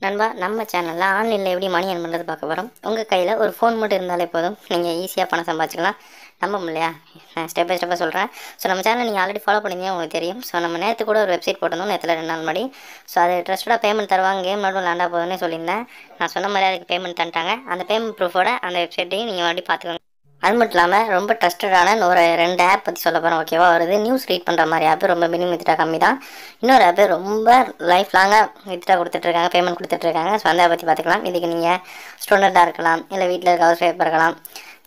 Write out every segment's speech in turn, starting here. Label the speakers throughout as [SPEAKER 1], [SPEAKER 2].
[SPEAKER 1] நண்பா, நம்ம சேனலில் ஆன்லைனில் எப்படி மணி ஏர்ன் பண்ணுறது பார்க்க போகிறோம். உங்கள் கையில் ஒரு ஃபோன் மட்டும் இருந்தாலே போதும், நீங்கள் ஈஸியாக பணம் சம்பாதிச்சிக்கலாம். நம்ப முடியலையா? நான் ஸ்டெப் பை ஸ்டெப்பாக சொல்கிறேன். ஸோ நம்ம சேனல் நீங்கள் ஆல்ரெடி ஃபாலோ பண்ணிங்க உங்களுக்கு தெரியும். ஸோ நம்ம நேற்று கூட ஒரு வெப்சைட் போட்டிருந்தோம், நேற்றுல 2 நாள் முன்னாடி. ஸோ அது ட்ரஸ்டடாக பேமெண்ட் தருவாங்க, கேம் நடுவும் லேண்டாக போகுதுன்னு சொல்லியிருந்தேன். நான் சொன்ன மாதிரி அதுக்கு பேமெண்ட் தந்துட்டாங்க. அந்த பேமெண்ட் ப்ரூஃபோட அந்த வெப்சைட்டையும் நீங்கள் மறுபடியும் பார்த்துக்கோங்க. அது மட்டும் இல்லாமல் ரொம்ப ட்ரஸ்டடான ஒரு 2 ஆப் பற்றி சொல்ல போகிறோம். ஓகேவா? வருது நியூஸ் ரீட் பண்ணுற மாதிரி ஆப், ரொம்ப மினிமம் வித்ட்ரா கம்மி தான். இன்னொரு ஆப் ரொம்ப லைஃப் லாங்காக வித்ட்ரா கொடுத்துட்ருக்காங்க, பேமெண்ட் கொடுத்துட்ருக்காங்க. ஸோ அந்த ஆப் பற்றி பார்த்துக்கலாம். இதுக்கு நீங்கள் ஸ்டூடெண்ட்டாக இருக்கலாம், இல்லை வீட்டில் இருக்க ஹவுஸ் ஒய்ஃபாக இருக்கலாம்.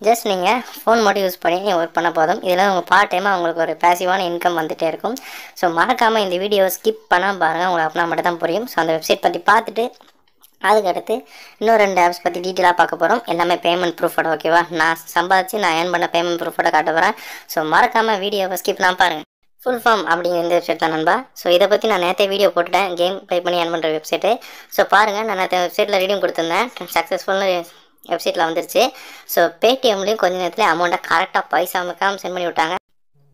[SPEAKER 1] ஜஸ்ட் நீங்கள் ஃபோன் மட்டும் யூஸ் பண்ணி நீங்கள் ஒர்க் பண்ண போதும். இதில் உங்கள் பார்ட் டைமாக உங்களுக்கு ஒரு பேசிவான இன்கம் வந்துகிட்டே இருக்கும். ஸோ மறக்காமல் இந்த வீடியோவை ஸ்கிப் பண்ணால் பாருங்கள், உங்களுக்கு அப்படின்னா மட்டும் தான் புரியும். ஸோ அந்த வெப்சைட் பற்றி பார்த்துட்டு அதுக்கடுத்து இன்னும் 2 ஆப்ஸ் பற்றி டீட்டெயிலாக பார்க்க போகிறோம். எல்லாமே பேமெண்ட் ப்ரூஃபோட. ஓகேவா? நான் சம்பாதிச்சு நான் ஏர்ன் பண்ண பேமெண்ட் ப்ரூஃபோட காட்ட போகிறேன். ஸோ மறக்காமல் வீடியோவை ஸ்கிப் நான் பாருங்கள். ஃபுல் ஃபார்ம் அப்படிங்கிற இந்த வெப்சைட் தான் நண்பா. ஸோ இதை பற்றி நான் நேற்றே வீடியோ போட்டுட்டேன், கேம் ப்ளே பண்ணி ஏர்ன் பண்ணுற வெப்சைட்டு. ஸோ பாருங்கள், நான் நேற்று வெப்சைட்டில் ரீடிங் கொடுத்துருந்தேன், சக்ஸஸ்ஃபுல்னு வெப்சைட்டில் வந்துருச்சு. ஸோ பேடிஎம்லேயும் கொஞ்சம் நேரத்தில் அமௌண்ட்டை கரெக்டாக பைசா அமைக்காமல் சென்ட் பண்ணி விட்டாங்க.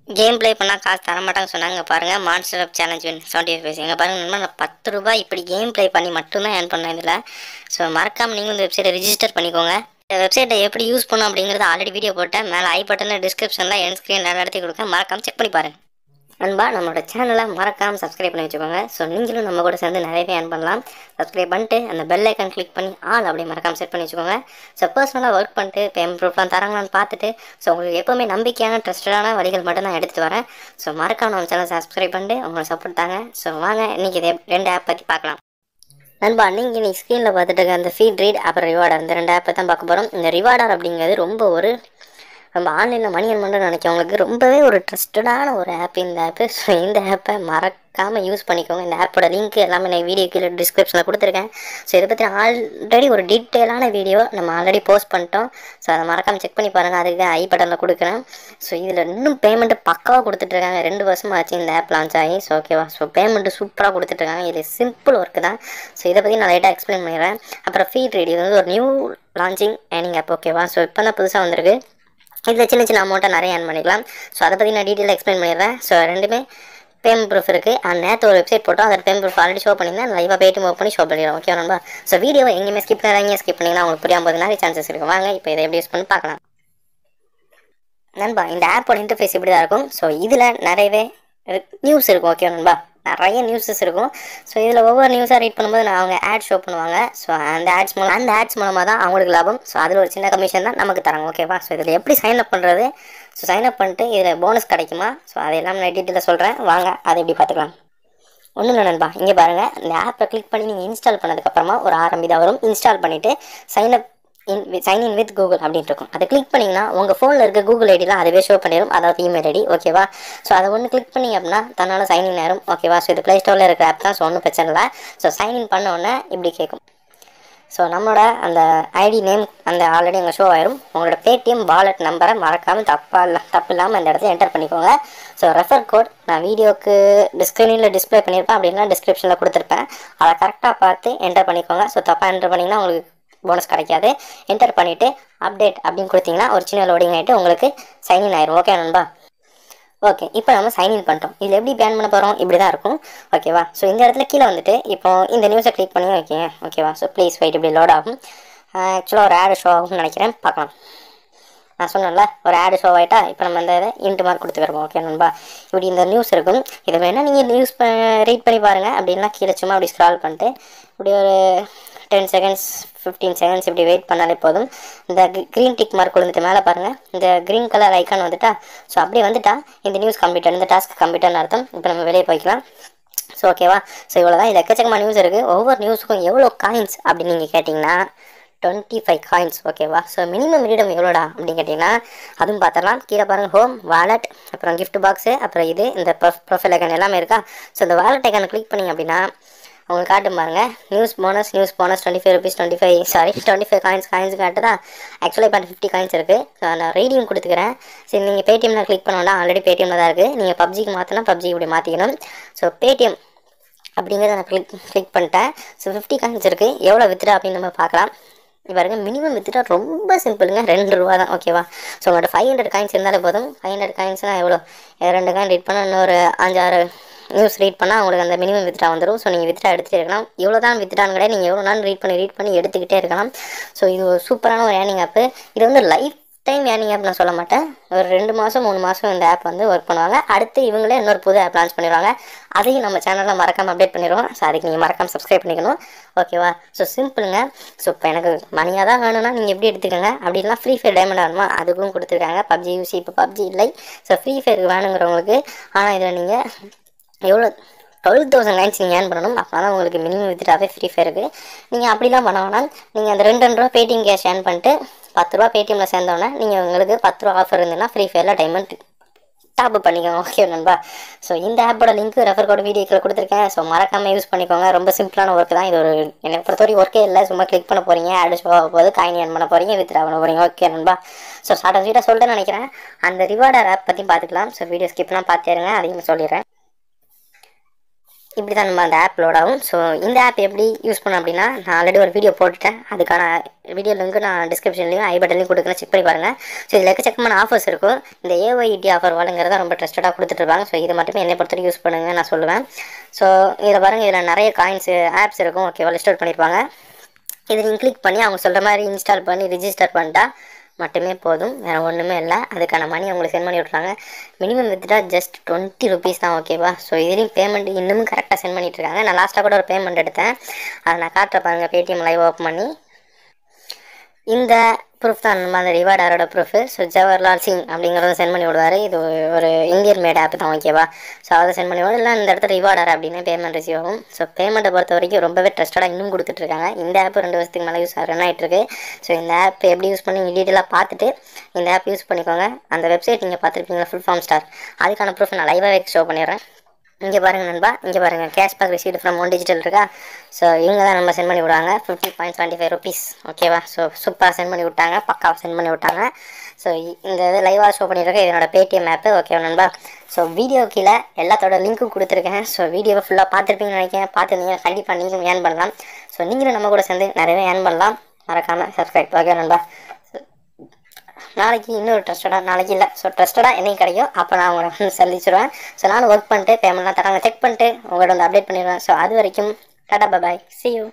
[SPEAKER 1] கேம் ப்ளே பண்ணால் காசு தரமாட்டாங்க சொன்னாங்க. பாருங்கள், மான்ஸ்டர் ஆஃப் சேலஞ்ச் வின் 75 பைசா. எங்கள் பாருங்கள் நண்பா, நான் 10 ரூபாய் இப்படி கேம் ப்ளே பண்ணி மட்டும்தான் ஏர்ன் பண்ணேன் இதில். ஸோ மறக்காமல் நீங்களும் இந்த வெப்சைட்டை ரிஜிஸ்டர் பண்ணிக்கோங்க. இந்த வெப்சைட்டை எப்படி யூஸ் பண்ணணும் அப்படிங்கிறது ஆல்ரெடி வீடியோ போட்டேன். மேலே ஐ பட்டனில் டிஸ்கிரிப்ஷனில் என் ஸ்க்ரீன் எல்லா இடத்தையும் கொடுக்க மறக்காமல் செக் பண்ணி பாருங்கள். நண்பா, நம்மளோட சேனலை மறக்காமல் சப்ஸ்கிரைப் பண்ணி வச்சுக்கோங்க. ஸோ நீங்களும் நம்ம கூட சேர்ந்து நிறையவே ஏர்ன் பண்ணலாம். சப்ஸ்கிரைப் பண்ணிட்டு அந்த பெல் ஐக்கான் கிளிக் பண்ணி ஆல் அப்படியே மறக்காமல் செட் பண்ணி வச்சுக்கோங்க. ஸோ பர்சனலாக ஒர்க் பண்ணிட்டு பேமெண்ட் ப்ரூஃப்லாம் தராங்களான்னு பார்த்துட்டு, ஸோ உங்களுக்கு எப்போவுமே நம்பிக்கையான ட்ரஸ்டடான வழிகள் மட்டும் நான் எடுத்துகிட்டு வரேன். ஸோ மறக்காம நம்ம சேனலை சப்ஸ்கிரைப் பண்ணிட்டு உங்களை சப்போர்ட் தாங்க. ஸோ வாங்க இன்றைக்கி இதை 2 ஆப் பற்றி பார்க்கலாம். நண்பா, நீங்கள் இன்றைக்கி ஸ்க்ரீனில் பார்த்துட்டு இருக்க அந்த ஃபீட் ரீட் அப்புறம் ரிவார்டர், இந்த 2 ஆப்பை தான் பார்க்க போகிறோம். இந்த ரிவார்டர் அப்படிங்கிறது நம்ம ஆன்லைனில் மணி ஏர்ன் பண்ணுறதுன்னு நினைக்கிறவங்களுக்கு ரொம்பவே ஒரு ட்ரஸ்டடான ஒரு ஆப் இந்த ஆப்பு. ஸோ இந்த ஆப்பை மறக்காமல் யூஸ் பண்ணிக்கோங்க. இந்த ஆப்போட லிங்க் எல்லாமே நான் வீடியோ கீழே டிஸ்கிரிப்ஷனில் கொடுத்துருக்கேன். ஸோ இதை பற்றி ஆல்ரெடி ஒரு டீட்டெயிலான வீடியோ நம்ம ஆல்ரெடி போஸ்ட் பண்ணிட்டோம். ஸோ அதை மறக்காமல் செக் பண்ணி பாருங்கள், அதுக்கு ஐ பட்டனில் கொடுக்குறேன். ஸோ இதில் இன்னும் பேமெண்ட்டு பக்காவாக கொடுத்துட்ருக்காங்க. 2 வருஷமாக ஆச்சு இந்த ஆப் லான்ச் ஆகி. ஸோ ஓகேவா? ஸோ பேமெண்ட்டு சூப்பராக கொடுத்துட்ருக்காங்க. இது சிம்பிள் ஒர்க்கு தான். ஸோ இதை பற்றி நான் லைட்டாக எக்ஸ்பிளைன் பண்ணிடுறேன். அப்புறம் ஃபீட் ரீட், இது வந்து ஒரு நியூ லான்ச்சிங் ஏர்னிங் ஆப். ஓகேவா? ஸோ இப்போ தான் புதுசாக வந்திருக்கு. இதில் சின்ன சின்ன அமௌண்ட்டை நிறைய ஏர்ன் பண்ணிக்கலாம். ஸோ அதை பற்றி நான் டீட்டெயிலாக எக்ஸ்பிளைன் பண்ணிடுறேன். ஸோ ரெண்டுமே பேமெண்ட் ப்ரூஃப் இருக்குது. நேற்று ஒரு வெப்சைட் போட்டோம், அதில் பேமெண்ட் ப்ரூஃப் ஆல்ரெடி ஷோ பண்ணியிருந்தேன். லைவாக பேடிஎம் ஓப்பன் பண்ணி ஷோ பண்ணிடுறோம். ஓகே நண்பா? ஸோ வீடியோவை எங்கேயுமே ஸ்கிப் பண்ணிங்கன்னா உங்களுக்கு புரியாமல் போது நிறைய சான்சஸ் இருக்குது. வாங்க இப்போ இதை எப்படி யூஸ் பண்ணி பார்க்கலாம். நண்பா, இந்த ஆப்போட இன்டர்ஃபேஸ் இப்படி தான் இருக்கும். ஸோ இதில் நிறையவே நியூஸ் இருக்கும். ஓகே நண்பா? நிறைய நியூஸஸ் இருக்கும். ஸோ இதில் ஒவ்வொரு நியூஸாக ரீட் பண்ணும்போது அவங்க ஆட் ஷோ பண்ணுவாங்க. ஸோ அந்த ஆட்ஸ் மூலமாக தான் அவங்களுக்கு லாபம். ஸோ அதில் ஒரு சின்ன கமிஷன் தான் நமக்கு தராங்க. ஓகேவா? ஸோ இதில் எப்படி சைன் அப் பண்ணுறது, ஸோ சைன் அப் பண்ணிட்டு இதில் போனஸ் கிடைக்குமா, ஸோ அதெல்லாம் நான் டீட்டெயிலாக சொல்கிறேன். வாங்க அதை எப்படி பார்த்துக்கலாம். ஒன்றும் இல்லை நண்பா, இங்கே பாருங்கள், இந்த ஆப்பை கிளிக் பண்ணி நீங்கள் இன்ஸ்டால் பண்ணதுக்கப்புறமா ஒரு ஆரம்பி தான் வரும். இன்ஸ்டால் பண்ணிவிட்டு சைன் இன் வித் கூகுள் அப்படின்ட்டு இருக்கும். அதை கிளிக் பண்ணிங்கன்னா உங்கள் ஃபோனில் இருக்க கூகுள் ஐடிலாம் அதுவே ஷோ பண்ணிடும், அதாவது இமெயில் ஐடி. ஓகேவா? ஸோ அதை ஒன்று கிளிக் பண்ணிங்க அப்படின்னா தன்னால் சைன்இன் ஆயிரும். ஓகேவா? ஸோ இது ப்ளே ஸ்டோரில் இருக்கிற ஆப் தான். ஸோ ஒன்றும் பிரச்சனை இல்லை. ஸோ சைன்இன் பண்ணோன்னே இப்படி கேட்கும். ஸோ நம்மளோட அந்த ஐடி நேம் அந்த ஆல்ரெடி அங்கே ஷோ ஆயிரும். உங்களோட பேடிஎம் வாலெட் நம்பரை மறக்காமல் தப்பு இல்லாமல் அந்த இடத்துல என்டர் பண்ணிக்கோங்க. ஸோ ரெஃபர் கோட் நான் வீடியோக்கு ஸ்க்ரீனில் டிஸ்பிளே பண்ணியிருப்பேன், அப்படின்னா டிஸ்கிரிப்ஷனில் கொடுத்துருப்பேன். அதை கரெக்டாக பார்த்து என்டர் பண்ணிக்கோங்க. ஸோ தப்பாக என்டர் பண்ணிங்கன்னா உங்களுக்கு போனஸ் கிடைக்காது. என்டர் பண்ணிவிட்டு அப்டேட் அப்படின்னு கொடுத்தீங்கன்னா ஒரு சின்ன லோடிங் ஆகிட்டு உங்களுக்கு சைன்இன் ஆயிரும். ஓகே நண்பா? ஓகே, இப்போ நம்ம சைன்இன் பண்ணிட்டோம். இதில் எப்படி பேன் பண்ண போகிறோம், இப்படி தான் இருக்கும். ஓகேவா? ஸோ இந்த இடத்துல கீழே வந்துட்டு இப்போ இந்த நியூஸை கிளிக் பண்ணி வைக்கேன். ஓகேவா? ஸோ ப்ளீஸ் வெயிட், இப்படி லோட் ஆகும். ஆக்சுவலாக ஒரு ஆடு ஷோ ஆகும்னு நினைக்கிறேன், பார்க்கலாம். நான் சொன்னேன்ல, ஒரு ஆடு ஷோ ஆகிட்டா இப்போ நம்ம இந்த இதை இன்ட்டு மார்க் கொடுத்துக்கிறோம். ஓகே நண்பா? இப்படி இந்த நியூஸ் இருக்கும். இதை வேணால் நீங்கள் ரீட் பண்ணி பாருங்கள். அப்படின்னா கீழே சும்மா அப்படி ஸ்க்ரால் பண்ணிட்டு இப்படி ஒரு 10 செகண்ட்ஸ் 15 செகண்ட்ஸ் இப்படி வெயிட் பண்ணாலே போதும். இந்த க்ரீன் டிக் மார்க் வந்துட்டு மேலே பாருங்கள், இந்த க்ரீன் கலர் ஐக்கான் வந்துட்டா. ஸோ அப்படி வந்துட்டா இந்த நியூஸ் கம்ப்ளீட், இந்த டாஸ்க் கம்ப்ளீட்டான அர்த்தம். இப்போ நம்ம வெளியே போய்க்கலாம். ஸோ ஓகேவா? ஸோ இவ்வளோ தான். இது எக்கச்சக்கமாக நியூஸ் இருக்குது. ஒவ்வொரு நியூஸுக்கும் எவ்வளோ காயின்ஸ் அப்படின்னு நீங்கள் கேட்டிங்கன்னா 25 காயின்ஸ். ஓகேவா? ஸோ மினிமம் ரீடம் எவ்வளோடா அப்படின்னு கேட்டிங்கன்னா அதுவும் பார்த்துடலாம். கீழே பாருங்கள், ஹோம், வாலெட், அப்புறம் கிஃப்ட் பாக்ஸு, அப்புறம் இது இந்த ப்ரொஃபைல் ஐக்கான் எல்லாமே இருக்கா. ஸோ இந்த வாலெட் ஐக்கானை கிளிக் பண்ணிங்க அப்படின்னா உங்களுக்கு காட்டும் பாருங்கள், நியூஸ் போனஸ் 25 ருபீஸ் 25 காயின்ஸ் காட்டுதா. ஆக்சுவலாக இப்போ 50 காயின்ஸ் இருக்குது. ஸோ நான் ரீடிங் கொடுத்துக்கிறேன். சரி, நீங்கள் பேடிஎம்மில் கிளிக் பண்ணோன்னா ஆல்ரெடி பேடிஎம்மில் தான் இருக்குது. நீங்கள் பப்ஜிக்கு மாற்றினா பப்ஜி இப்படி மாற்றிக்கணும். ஸோ பேடிஎம் அப்படிங்கிறத நான் கிளிக் பண்ணிட்டேன். ஸோ 50 காயின்ஸ் இருக்குது. எவ்வளோ வித்ரா அப்படின்னு நம்ம பார்க்கலாம். பாருங்க, மினிமம் வித்ரா ரொம்ப சிம்பிளுங்க, 2 ரூபா தான். ஓகேவா? ஸோ உங்களோட 500 காயின்ஸ் இருந்தாலே போதும். 500 காயின்ஸ்னால் எவ்வளோ, 2 காயின் ரீட் பண்ணால் இன்னொரு 5-6 நியூஸ் ரீட் பண்ணால் உங்களுக்கு அந்த மினிமம் வித்ட்ரா வந்துடும். ஸோ நீங்கள் வித்ட்ரா எடுத்துகிட்டே இருக்கலாம். இவ்வளோ தான் வித்ட்ரான்னு கிடையாது, நீங்கள் எவ்வளோ நாள் ரீட் பண்ணி எடுத்துக்கிட்டே இருக்கலாம். ஸோ இது ஒரு சூப்பரான ஒரு ஏர்னிங் ஆப்பு. இது வந்து லைஃப் டைம் ஏர்னிங் ஆப் நான் சொல்ல மாட்டேன். ஒரு 2 மாதம் 3 மாதம் இந்த ஆப் வந்து ஒர்க் பண்ணுவாங்க. அடுத்து இவங்களே இன்னொரு புது ஆப் லான்ச் பண்ணிடுவாங்க. அதையும் நம்ம சேனலில் மறக்காமல் அப்டேட் பண்ணிடுவோம். ஸோ அதுக்கு நீங்கள் மறக்காமல் சப்ஸ்கிரைப் பண்ணிக்கணும். ஓகேவா? ஸோ சிம்பிளுங்க. ஸோ இப்போ எனக்கு மணியாக தான் வேணும்னா நீங்கள் எப்படி எடுத்துக்கோங்க. அப்படி இல்லைனா ஃப்ரீ ஃபயர் டைமண்ட் வேணுமா அதுக்கும் கொடுத்துருக்காங்க. பப்ஜி யூசி இப்போ பப்ஜி இல்லை. ஸோ ஃப்ரீ ஃபயருக்கு வேணுங்கிறவங்களுக்கு. ஆனால் இதில் நீங்கள் எவ்வளோ 12,000 லைன்ஸ் நீங்கள் ஏர்ன் பண்ணணும். அப்போ தான் உங்களுக்கு மினிமம் வித்ட்ராவே ஃப்ரீ ஃபயருக்கு. நீங்கள் அப்படிலாம் பண்ண வேணாம். நீங்கள் அந்த 2 ரூபா பேடிஎம் கேஷ் ஏர்ன் பண்ணிட்டு 10 ரூபா பேடிஎம்மில் சேர்ந்தோன்னே நீங்கள் உங்களுக்கு 10 ரூபா ஆஃபர் இருந்ததுன்னா ஃப்ரீ ஃபயரில் டைமண்ட் டாப் பண்ணிக்கோங்க. ஓகே நண்பா. ஸோ இந்த ஆப்போட லிங்க் ரெஃபர் கோட் வீடியோக்கில் கொடுத்துருக்கேன். ஸோ மறக்காமல் யூஸ் பண்ணிக்கோங்க. ரொம்ப சிம்பிளான ஒர்க் தான் இது. ஒரு எனக்கு பொறுத்தவரைக்கும் ஒர்க்கே இல்லை. சும்மா கிளிக் பண்ண போகிறீங்க, ஆட் ஷோ ஆக போது, காயின் ஏர்ன் பண்ண போகிறீங்க, வித்ட்ரா பண்ண போகிறீங்க. ஓகே நண்பா. ஸோ ஷார்ட் அண்ட் ஸ்வீட்டாக சொல்லிட்டு நினைக்கிறேன். அந்த ரிவார்டர் ஆப் பற்றி பார்த்துக்கலாம். ஸோ வீடியோ ஸ்கிப்லாம் பார்த்துருங்க, அதையும் சொல்லிடுறேன். இப்படி தான் நம்ம அந்த ஆப் லோட் ஆகும். ஸோ இந்த ஆப் எப்படி யூஸ் பண்ணோம் அப்படின்னா, நான் ஆல்ரெடி ஒரு வீடியோ போட்டுட்டேன். அதுக்கான வீடியோ லிங்க் நான் டிஸ்கிரிப்ஷன்லையும் ஐ பட்டன்லையும் கொடுக்குறேன், செக் பண்ணி பாருங்கள். ஸோ இதில் எக்கச்சக்கமான ஆஃபர்ஸ் இருக்கும். இந்த ஏஒய்டி ஆஃபர் வாழுங்கிறத ரொம்ப ட்ரஸ்டடாக கொடுத்துட்ருப்பாங்க. ஸோ இது மட்டுமே என்னை பொறுத்தவரைக்கும் யூஸ் பண்ணுங்க நான் சொல்லுவேன். ஸோ இதில் பாருங்கள், இதில் நிறைய காயின்ஸு ஆப்ஸ் இருக்கும். ஓகேவா? லிஸ்ட் அவுட் பண்ணியிருப்பாங்க. இதை நீங்கள் கிளிக் பண்ணி அவங்க சொல்கிற மாதிரி இன்ஸ்டால் பண்ணி ரிஜிஸ்டர் பண்ணிட்டா மட்டுமே போதும், வேறு ஒன்றுமே இல்லை. அதுக்கான மணி உங்களுக்கு சென்ட் பண்ணி விட்றாங்க. மினிமம் வித்ட்ரா ஜஸ்ட் 20 ருபீஸ் தான். ஓகேவா? ஸோ இதுலேயும் பேமெண்ட் இன்னமும் கரெக்டாக சென்ட் பண்ணிகிட்ருக்காங்க. நான் லாஸ்ட்டாக கூட ஒரு பேமெண்ட் எடுத்தேன், அதை நான் காட்டுற பாருங்கள். பேடிஎம் லைவ் ஓப்பன் பண்ணி இந்த ப்ரூஃப் தான் நம்ம அந்த ரிவார்டரோட ப்ரூஃபு. ஸோ ஜவஹர்லால் சிங் அப்படிங்கிறத சென்ட் பண்ணி விடுவார். இது ஒரு இந்தியன் மேட் ஆப் தான். ஓகேவா? ஸோ அதை சென்ட் பண்ணி விடுவோம். இல்லை இந்த இடத்துல ரிவார்டர் அப்படின்னு பேமெண்ட் ரிசீவ் ஆகும். ஸோ பேமெண்ட்டை பொறுத்த வரைக்கும் ரொம்பவே ட்ரஸ்டடாக இன்னும் கொடுத்துட்ருக்காங்க. இந்த ஆப் 2 வருஷத்துக்கு மேலே ரன் ஆகிட்டுருக்கு. ஸோ இந்த ஆப் எப்படி யூஸ் பண்ணி டீட்டெயிலாக பார்த்துட்டு இந்த ஆப் யூஸ் பண்ணிக்கோங்க. அந்த வெப்சைட் நீங்கள் பார்த்துருப்பீங்களா, ஃபுல் ஃபார்ம் ஸ்டார், அதுக்கான ப்ரூஃப் நான் லைவாகவே ஷோ பண்ணிடுறேன். இங்கே பாருங்கள் நண்பா, இங்கே பாருங்கள், cashback received from one digital இருக்கா. ஸோ இவங்க தான் நம்ம சென்ட் பண்ணி விடுவாங்க. 50.25 ருபீஸ். ஓகேவா? ஸோ சூப்பராக சென்ட் பண்ணி விட்டாங்க, பக்காவாக சென்ட் பண்ணி விட்டாங்க. ஸோ இந்த இது லைவாக ஷோ பண்ணியிருக்கேன், இதனோட பேடிஎம் ஆப்பு. ஓகேவா நண்பா? ஸோ வீடியோ கீழே எல்லாத்தோட லிங்க்கும் கொடுத்துருக்கேன். ஸோ வீடியோவை ஃபுல்லாக பார்த்துருப்பீங்கன்னு நினைக்கிறேன். பார்த்துருந்தீங்க கண்டிப்பாக நீங்களும் ஏர்ன் பண்ணலாம். ஸோ நீங்களும் நம்ம கூட சேர்ந்து நிறையவே ஏர்ன் பண்ணலாம். மறக்காமல் சப்ஸ்கிரைப். ஓகே நண்பா? நாளைக்கு இன்னொரு ட்ரஸ்டடாக, நாளைக்கு இல்லை, ஸோ ட்ரஸ்டடாக என்னைக்கு கிடைக்கும் அப்போ நான் உங்களை வந்து சந்திச்சிடுவேன். ஸோ நானும் ஒர்க் பண்ணிட்டு பேமெண்ட்லாம் தராங்க செக் பண்ணிட்டு உங்கள்கிட்ட வந்து அப்டேட் பண்ணிடுவேன். ஸோ அது வரைக்கும் டாடா பாய், see you.